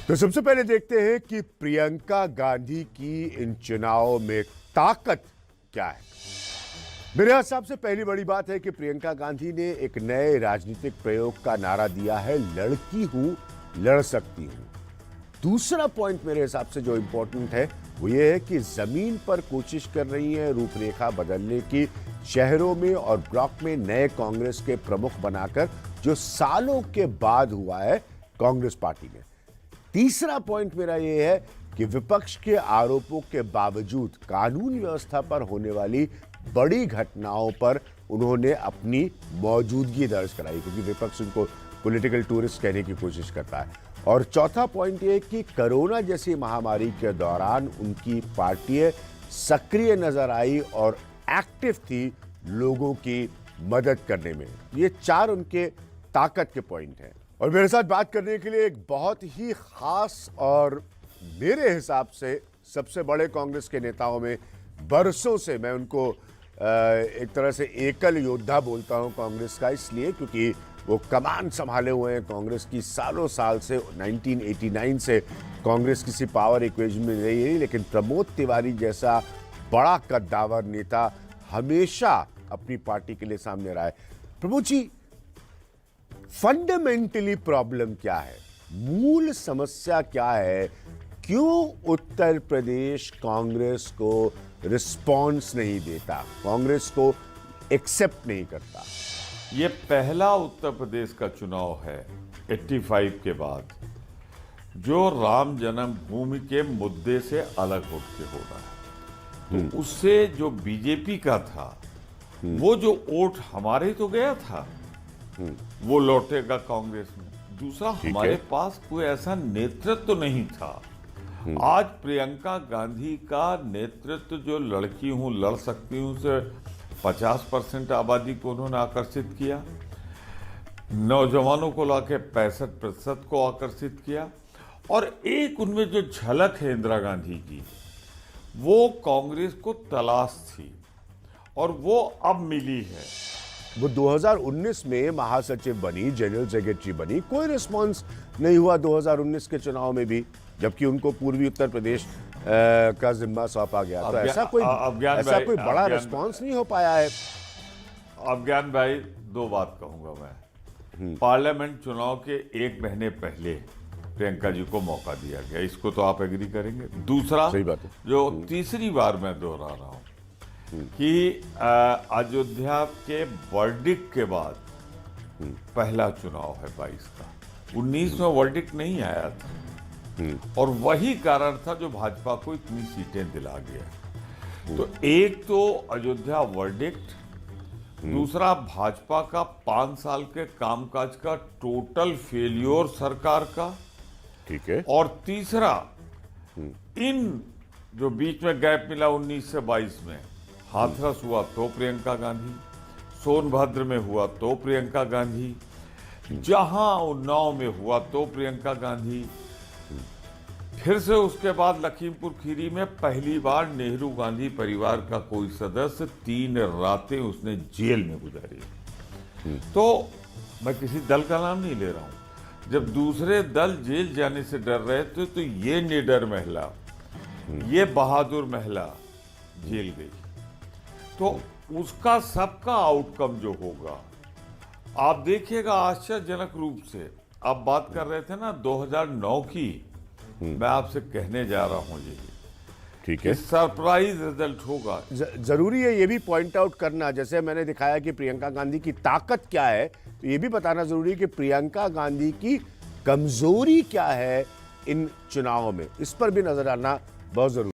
तो सबसे पहले देखते हैं कि प्रियंका गांधी की इन चुनावों में ताकत क्या है। मेरे हिसाब से पहली बड़ी बात है कि प्रियंका गांधी ने एक नए राजनीतिक प्रयोग का नारा दिया है, लड़की हूं, लड़ सकती हूं। दूसरा पॉइंट मेरे हिसाब से जो इंपॉर्टेंट है वो ये है कि जमीन पर कोशिश कर रही है रूपरेखा बदलने की, शहरों में और ब्लॉक में नए कांग्रेस के प्रमुख बनाकर, जो सालों के बाद हुआ है कांग्रेस पार्टी में। तीसरा पॉइंट मेरा यह है कि विपक्ष के आरोपों के बावजूद कानून व्यवस्था पर होने वाली बड़ी घटनाओं पर उन्होंने अपनी मौजूदगी दर्ज कराई, क्योंकि विपक्ष उनको पॉलिटिकल टूरिस्ट कहने की कोशिश करता है। और चौथा पॉइंट यह कि कोरोना जैसी महामारी के दौरान उनकी पार्टी सक्रिय नजर आई और एक्टिव थी लोगों की मदद करने में। ये चार उनके ताकत के पॉइंट हैं। और मेरे साथ बात करने के लिए एक बहुत ही खास और मेरे हिसाब से सबसे बड़े कांग्रेस के नेताओं में, बरसों से मैं उनको एक तरह से एकल योद्धा बोलता हूं कांग्रेस का, इसलिए क्योंकि वो कमान संभाले हुए हैं कांग्रेस की सालों साल से। 1989 से कांग्रेस किसी पावर इक्वेशन में नहीं रही, लेकिन प्रमोद तिवारी जैसा बड़ा कद्दावर नेता हमेशा अपनी पार्टी के लिए सामने रहा है। प्रमोद जी, फंडामेंटली प्रॉब्लम क्या है, मूल समस्या क्या है? क्यों उत्तर प्रदेश कांग्रेस को रिस्पॉन्स नहीं देता, कांग्रेस को एक्सेप्ट नहीं करता? ये पहला उत्तर प्रदेश का चुनाव है 85 के बाद जो राम जन्मभूमि के मुद्दे से अलग उठ के हो रहा है। तो उससे जो बीजेपी का था, वो जो वोट हमारे तो गया था, वो लौटेगा कांग्रेस में। दूसरा, हमारे पास कोई ऐसा नेतृत्व तो नहीं था। आज प्रियंका गांधी का नेतृत्व, जो लड़की हूं लड़ सकती हूं से 50% आबादी को उन्होंने आकर्षित किया, नौजवानों को लाके 65% को आकर्षित किया, और एक उनमें जो झलक है इंदिरा गांधी की, वो कांग्रेस को तलाश थी और वो अब मिली है। वो 2019 में महासचिव बनी, जनरल सेक्रेटरी बनी, कोई रिस्पांस नहीं हुआ 2019 के चुनाव में भी, जबकि उनको पूर्वी उत्तर प्रदेश का जिम्मा सौंपा गया। तो ऐसा कोई बड़ा रिस्पांस नहीं हो पाया है। अब ज्ञान भाई, दो बात कहूंगा मैं। पार्लियामेंट चुनाव के एक महीने पहले प्रियंका जी को मौका दिया गया, इसको तो आप एग्री करेंगे। दूसरा, सही बात है, जो तीसरी बार मैं दोहरा रहा हूं कि अयोध्या के वर्डिक्ट के बाद पहला चुनाव है 22 का। 19 में वर्डिक्ट नहीं आया था, और वही कारण था जो भाजपा को इतनी सीटें दिला गया। तो एक तो अयोध्या वर्डिक्ट, दूसरा भाजपा का 5 साल के कामकाज का टोटल फेल्योर सरकार का, ठीक है, और तीसरा इन जो बीच में गैप मिला 19 से 22 में, हाथरस हुआ तो प्रियंका गांधी, सोनभद्र में हुआ तो प्रियंका गांधी, जहां उन्नाव में हुआ तो प्रियंका गांधी, फिर से उसके बाद लखीमपुर खीरी में पहली बार नेहरू गांधी परिवार का कोई सदस्य 3 रातें उसने जेल में गुजारी। तो मैं किसी दल का नाम नहीं ले रहा हूं। जब दूसरे दल जेल जाने से डर रहे थे, तो ये निडर महिला, ये बहादुर महिला जेल गई। तो उसका सबका आउटकम जो होगा, आप देखिएगा आश्चर्यजनक रूप से। आप बात कर रहे थे ना 2009 की, मैं आपसे कहने जा रहा हूं ये, ठीक है, सरप्राइज रिजल्ट होगा। जरूरी है ये भी पॉइंट आउट करना। जैसे मैंने दिखाया कि प्रियंका गांधी की ताकत क्या है, तो ये भी बताना जरूरी है कि प्रियंका गांधी की कमजोरी क्या है इन चुनावों में। इस पर भी नजर डालना बहुत जरूरी।